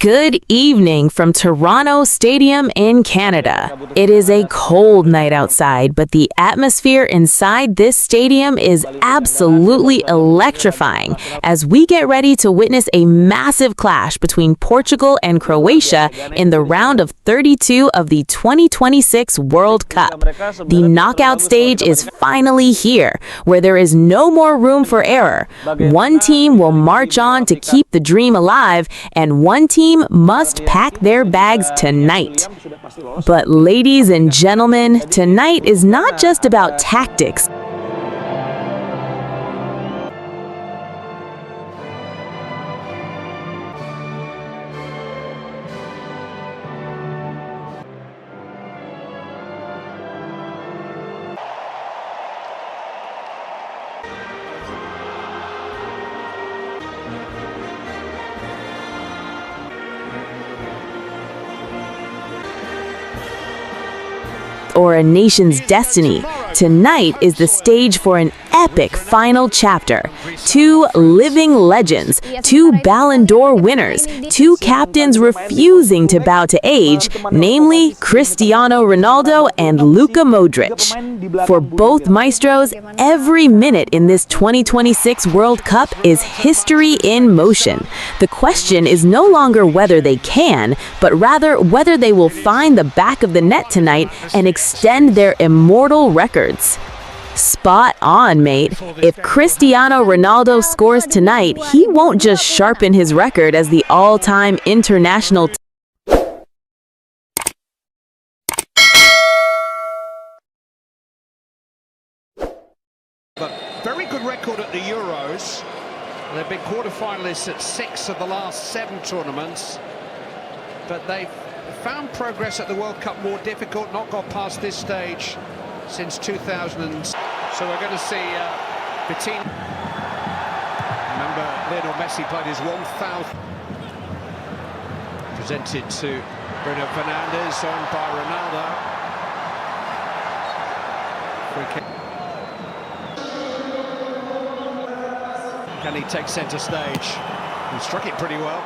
Good evening from Toronto Stadium in Canada. It is a cold night outside, but the atmosphere inside this stadium is absolutely electrifying as we get ready to witness a massive clash between Portugal and Croatia in the round of 32 of the 2026 World Cup. The knockout stage is finally here, where there is no more room for error. One team will march on to keep the dream alive, and one team must pack their bags tonight. But ladies and gentlemen, tonight is not just about tactics. Or a nation's destiny. Tonight is the stage for an epic final chapter. Two living legends, two Ballon d'Or winners, two captains refusing to bow to age, namely Cristiano Ronaldo and Luka Modric. For both maestros, every minute in this 2026 World Cup is history in motion. The question is no longer whether they can, but rather whether they will find the back of the net tonight and extend their immortal records. Spot on, mate. If Cristiano Ronaldo scores tonight, he won't just sharpen his record as the all-time international But very good record at the Euros. They've been quarter-finalists at 6 of the last 7 tournaments, but they've found progress at the World Cup more difficult, not got past this stage since 2000. So we're going to see Bettini. Remember, Lionel Messi played his 1,000th. Presented to Bruno Fernandes, on by Ronaldo. Can he take centre stage? He struck it pretty well.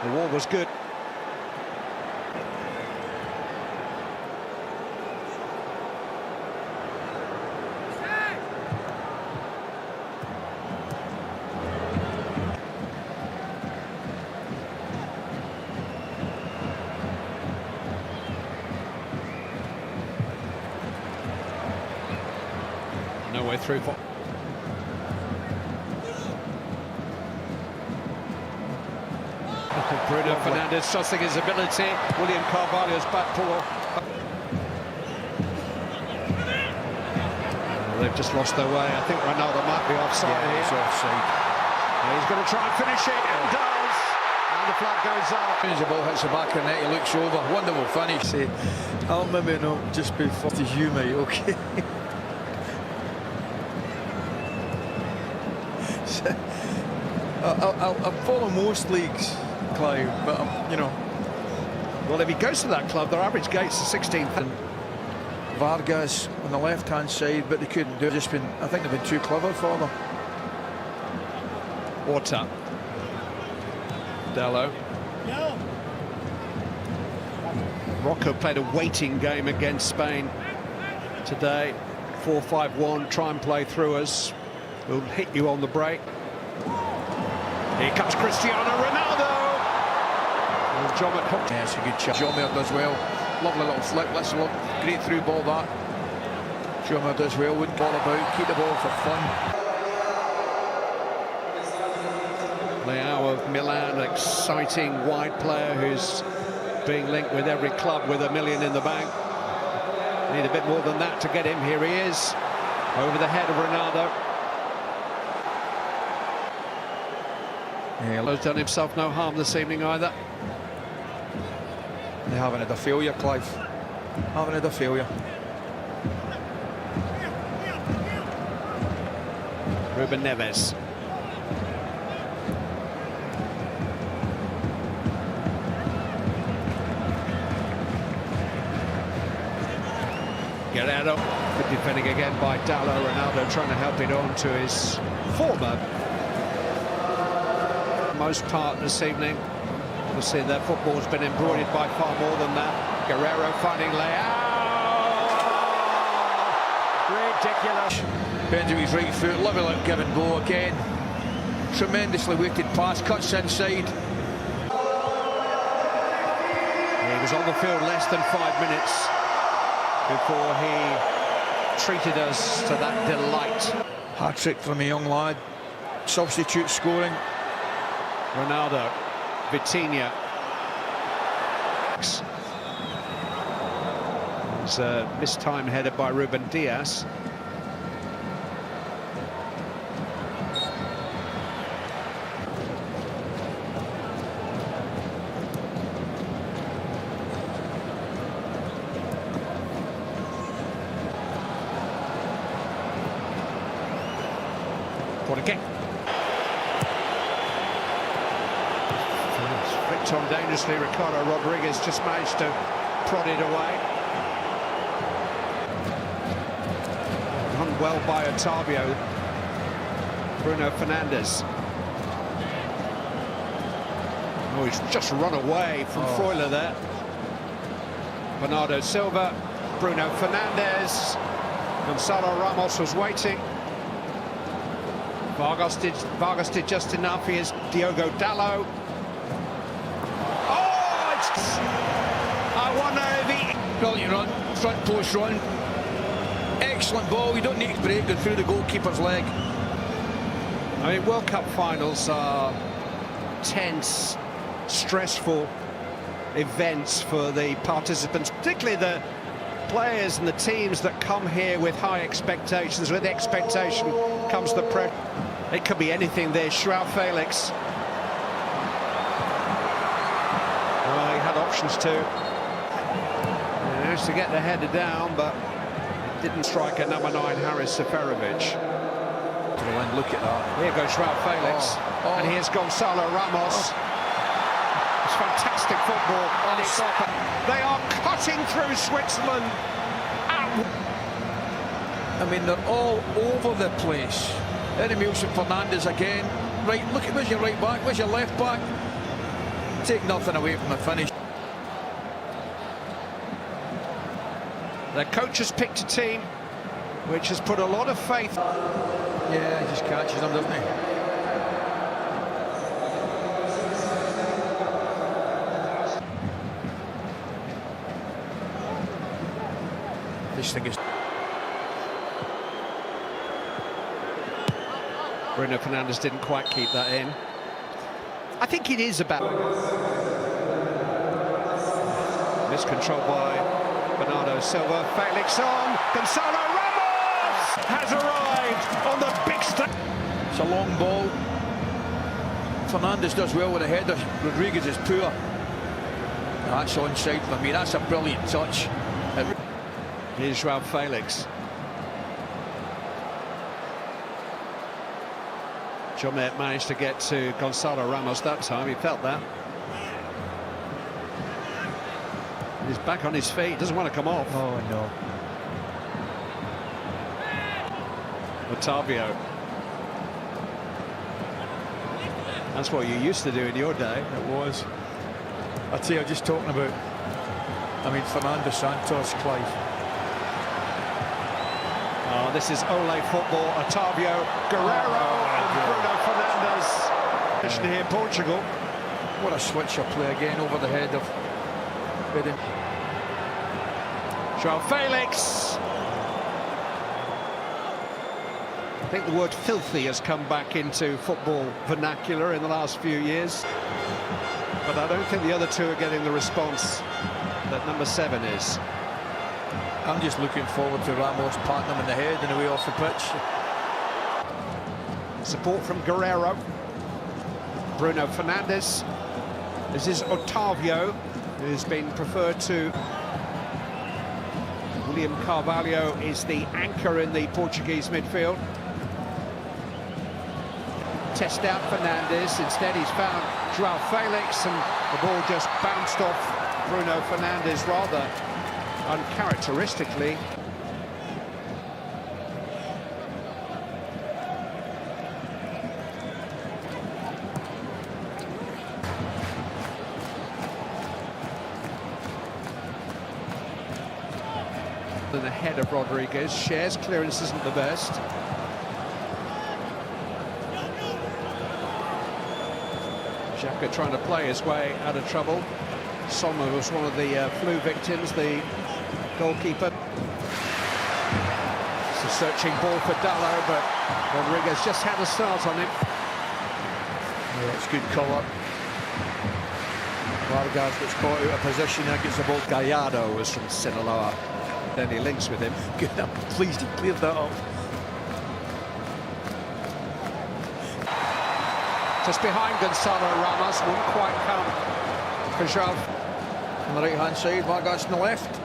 The wall was good. No way through for Bruno Fernandes, trusting his ability. William Carvalho's back pull. They've just lost their way. I think Ronaldo might be offside here. He's offside. He's going to try and finish it, and does. And the flag goes up. As soon as the ball hits the back of the net, he looks over. Wonderful finish. Say, I'll maybe not just be 40 you, mate, okay? I follow most leagues, Clive, but you know. Well, if he goes to that club, their average gates are 16th. Vargas on the left-hand side, but they couldn't do it. I think they've been too clever for them. Orta. Dello. No. Rocco played a waiting game against Spain today. 4-5-1, try and play through us. We'll hit you on the break. Here comes Cristiano Ronaldo. And Jommet hooked. Yeah, it's a good shot. Jommet does well. Lovely little flick. Let's look. Great through ball that. Jommet does well. Wouldn't ball about. Keep the ball for fun. Leao of Milan, exciting wide player who's being linked with every club with $1 million in the bank. Need a bit more than that to get him. Here he is, over the head of Ronaldo. Yeah, He's done himself no harm this evening either. They haven't had a failure, Clive. Haven't had a failure. Ruben Neves. Guerrero. Good defending again by Dallo. Ronaldo trying to help it on to his former most part this evening. Obviously, their football's been embroidered by far more than that. Guerrero finding Leao. Ridiculous. Benjamin's right foot, level out, give and go again. Tremendously weighted pass, cuts inside. He was on the field less than 5 minutes before he treated us to that delight. Hat-trick from a young lad. Substitute scoring. Ronaldo, Vitinha. It's a mistime header by Ruben Diaz. What a kick. Flicked on dangerously. Ricardo Rodriguez just managed to prod it away. Run well by Otavio. Bruno Fernandes. Oh, he's just run away from Freuler there. Bernardo Silva, Bruno Fernandes. Gonzalo Ramos was waiting. Vargas did just enough. Here's Diogo Dalot. Oh, it's... I wonder if he... Brilliant run, front post run. Excellent ball, you don't need to break it through the goalkeeper's leg. I mean, World Cup finals are tense, stressful events for the participants, particularly the players and the teams that come here with high expectations. With expectation comes the pressure. It could be anything there. João Felix. Well, he had options too. He managed to get the header down, but it didn't strike at number 9, Haris Seferovic. Look at that. Here goes João Felix. And here's Gonzalo Ramos. It's fantastic football. And it's they are cutting through Switzerland. I mean, they're all over the place. Edmilson Fernandes again. Right, look at where's your right back, where's your left back? Take nothing away from the finish. The coach has picked a team which has put a lot of faith. Yeah, he just catches them, doesn't he? This thing is... Bruno Fernandes didn't quite keep that in. I think it is about... Miscontrolled by Bernardo Silva. Felix on. Gonzalo Ramos has arrived on the big stage. It's a long ball. Fernandes does well with a header. Rodriguez is poor. That's onside for me. That's a brilliant touch. Here's João Felix. Jomet managed to get to Gonzalo Ramos that time. He felt that. He's back on his feet. Doesn't want to come off. Oh, no. Otavio. That's what you used to do in your day. It was. I tell you, just talking about, I mean, Fernando Santos, Clive. Oh, this is Ole football. Otavio, Guerrero, and Bruno Fernandes. Position here, Portugal. What a switcher play again over the head of Bidden. João Felix. I think the word filthy has come back into football vernacular in the last few years. But I don't think the other two are getting the response that number 7 is. I'm just looking forward to Ramos patting them in the head and away off the pitch. Support from Guerrero. Bruno Fernandes. This is Otavio, who's been preferred to... William Carvalho is the anchor in the Portuguese midfield. Test out Fernandes. Instead, he's found João Felix, and the ball just bounced off Bruno Fernandes rather uncharacteristically. than ahead of Rodriguez. Shares clearance isn't the best. Xhaka trying to play his way out of trouble. Sommer was one of the flu victims, the goalkeeper. It's a searching ball for Dallo, but Rodriguez just had a start on him. Yeah, it's good colour. Vargas gets caught out of position there, gets the ball. Gallardo was from Sinaloa. Then he links with him. Good, I'm pleased he cleared that up. Just behind Gonzalo Ramos, wouldn't quite come for João. On the right-hand side, Vargas on the left.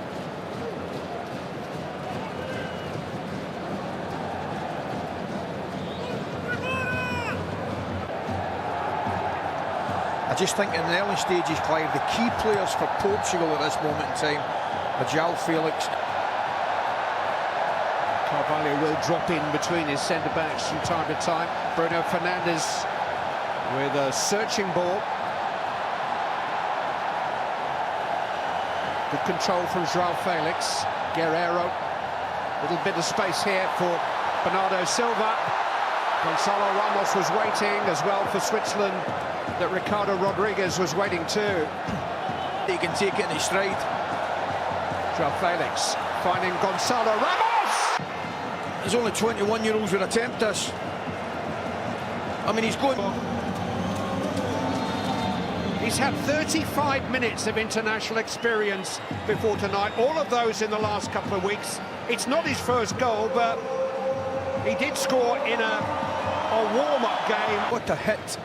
I just think in the early stages, Clive, the key players for Portugal at this moment in time are João Felix. Carvalho will drop in between his centre-backs from time to time. Bruno Fernandes with a searching ball. Good control from João Felix. Guerreiro. Little bit of space here for Bernardo Silva. Gonzalo Ramos was waiting as well for Switzerland, that Ricardo Rodriguez was waiting too. He can take it in his stride. João Felix finding Gonzalo Ramos! There's only 21-year-olds would attempt this. I mean, he's going... He's had 35 minutes of international experience before tonight, all of those in the last couple of weeks. It's not his first goal, but he did score in a warm-up game. What a hit.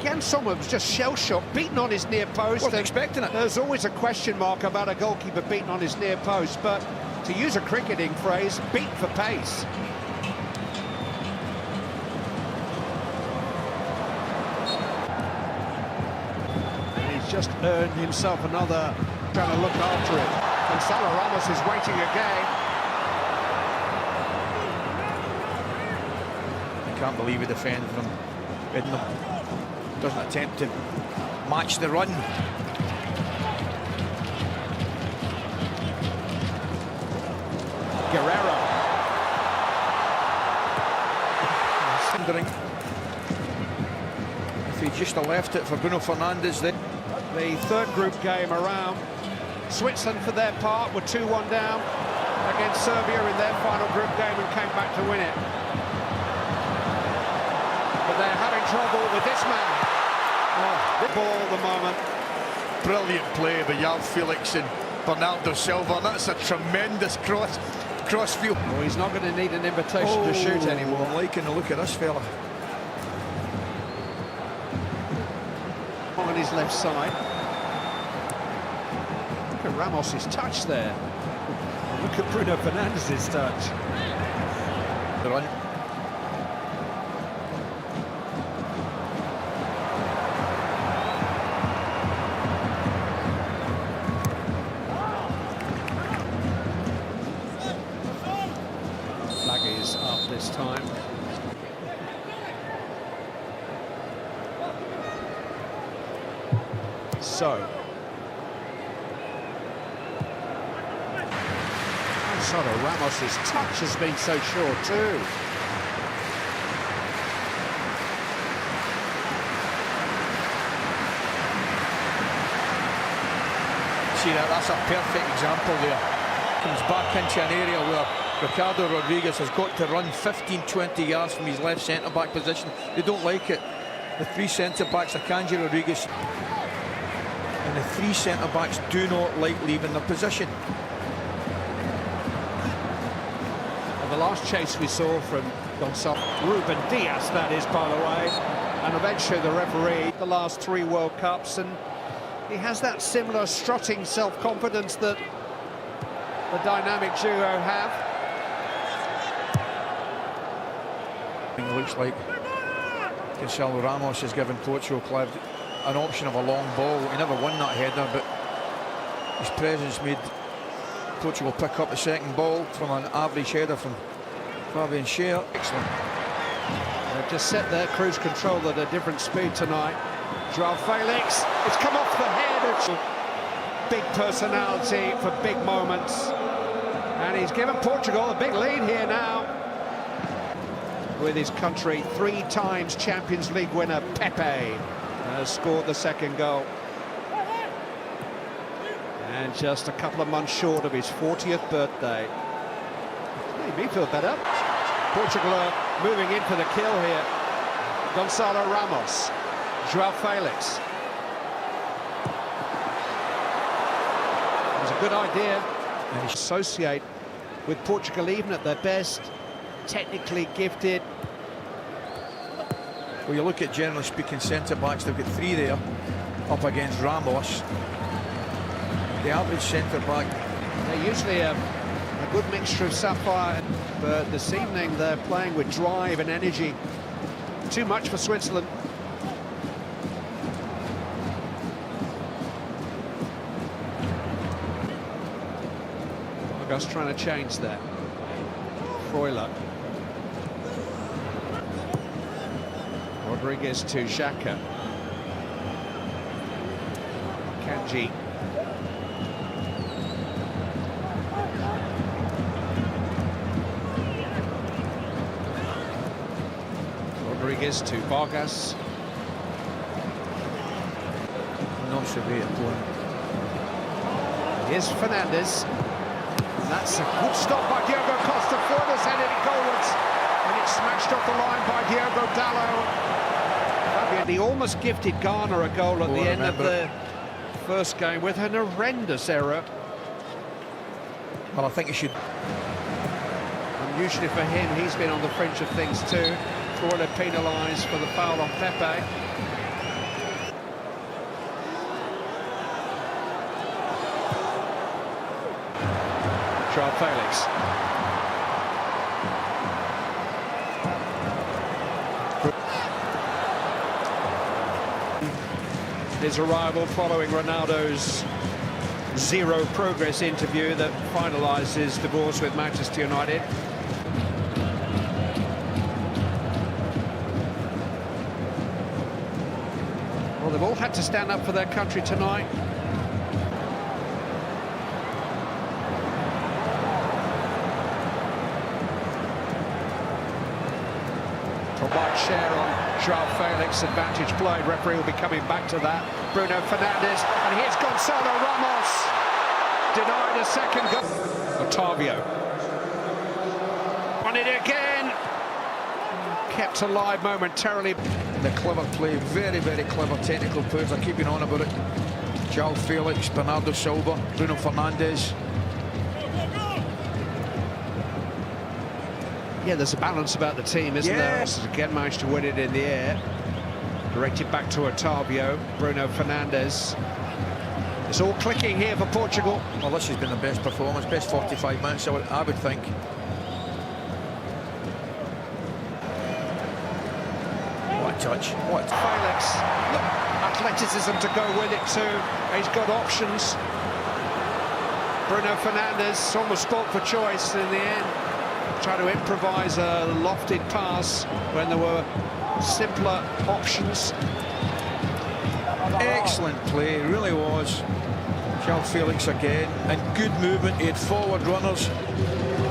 Jan Sommer was just shell-shocked, beaten on his near post. Wasn't expecting it. There's always a question mark about a goalkeeper beaten on his near post, but to use a cricketing phrase, beat for pace. Just earned himself another, trying to look after it. Gonzalo Ramos is waiting again. I can't believe he defended from Ednam. Doesn't attempt to match the run. Guerreiro. Wondering if he just left it for Bruno Fernandes then. The third group game around. Switzerland, for their part, were 2-1 down against Serbia in their final group game and came back to win it. But they're having trouble with this man. Oh, the ball at the moment. Brilliant play by João Felix and Bernardo Silva. That's a tremendous crossfield. Well, he's not going to need an invitation to shoot anymore. I'm liking the look of this fella. On his left side. Look at Ramos's touch there. Look at Bruno Fernandes' touch. The run. Flag is up this time. So, Gonzalo Ramos's touch has been so sure too. See that? That's a perfect example there. Comes back into an area where Ricardo Rodriguez has got to run 15-20 yards from his left centre-back position. They don't like it. The three centre-backs, Akanji, Rodriguez, and the three centre-backs do not like leaving their position. And the last chase we saw from Gonzalo, Ruben Diaz, that is, by the way, and eventually the referee, the last 3 World Cups, and he has that similar strutting self-confidence that the dynamic duo have. It looks like Gonzalo Ramos has given Portugal, Clive, an option of a long ball. He never won that header, but his presence made Portugal pick up the second ball from an average header from Fabian Schär. Excellent. They've just set their cruise control at a different speed tonight. João Felix, it's come off the head. Big personality for big moments. And he's given Portugal a big lead here now. With his country, 3 times Champions League winner Pepe has scored the second goal. And just a couple of months short of his 40th birthday. Made me feel better. Portugal are moving in for the kill here. Gonçalo Ramos, João Felix. It was a good idea. And associate with Portugal even at their best. Technically gifted. Well, you look at, generally speaking, centre-backs, they've got 3 there up against Ramos. The average centre-back... They're usually a good mixture of sapphire, but this evening they're playing with drive and energy. Too much for Switzerland. Vargas trying to change that. Freuler. Rodriguez to Xhaka. Kanji. Rodriguez to Vargas. Not so great at playing. Here's Fernandez. And that's a good stop by Diogo Costa. Flores headed it goalwards. And it's smashed off the line by Diogo Dalot. He almost gifted Ghana a goal at the end of the first game with an horrendous error. Well, I think he should. Unusually for him, he's been on the fringe of things too. Florida penalised for the foul on Pepe. João Felix. His arrival following Ronaldo's zero progress interview that finalised his divorce with Manchester United. Well, they've all had to stand up for their country tonight. A wide share on João Felix, advantage played. Referee will be coming back to that. Bruno Fernandes, and here's Gonçalo Ramos. Denied a second goal. Otavio. On it again. Kept alive momentarily. The clever play, very, very clever technical players are keeping on about it. João Felix, Bernardo Silva, Bruno Fernandes. Yeah, there's a balance about the team, isn't there? Again, managed to win it in the air. Directed back to Otavio, Bruno Fernandes. It's all clicking here for Portugal. Well, this has been the best performance, best 45 minutes, I would think. What a touch, what a Felix, look, athleticism to go with it too. He's got options. Bruno Fernandes almost fought for choice in the end. Try to improvise a lofted pass when there were simpler options. Excellent play, it really was. João Felix again, and good movement. He had forward runners.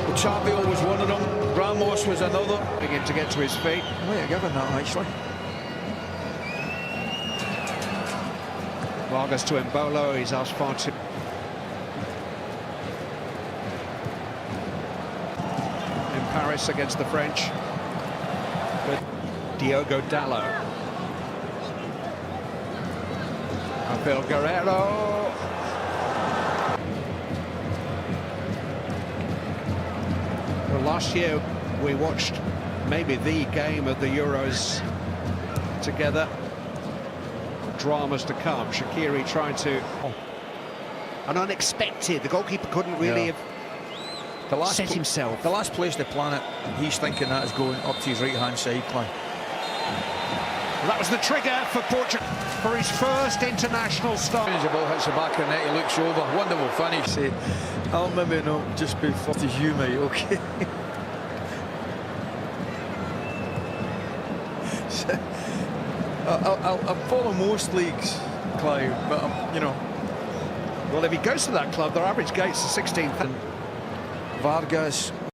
Otavio was one of them. Ramos was another. Begin to get to his feet. Might have given that, actually. Vargas to Mbolo, he's asked far too. Paris against the French with Diogo Dalot. Abel Guerrero. Well, last year we watched maybe the game of the Euros together. Dramas to come. Shaqiri trying to... An unexpected. The goalkeeper couldn't really have set himself. The last place on the planet he's thinking that is going up to his right-hand side, Clay. That was the trigger for Portugal for his first international start. As the ball hits the back of the net, he looks over. Wonderful finish. Say, I'll maybe not just be 40 as you, mate, okay? So, I follow most leagues, Clive, but you know. Well, if he goes to that club, their average gates are 16th. Vargas.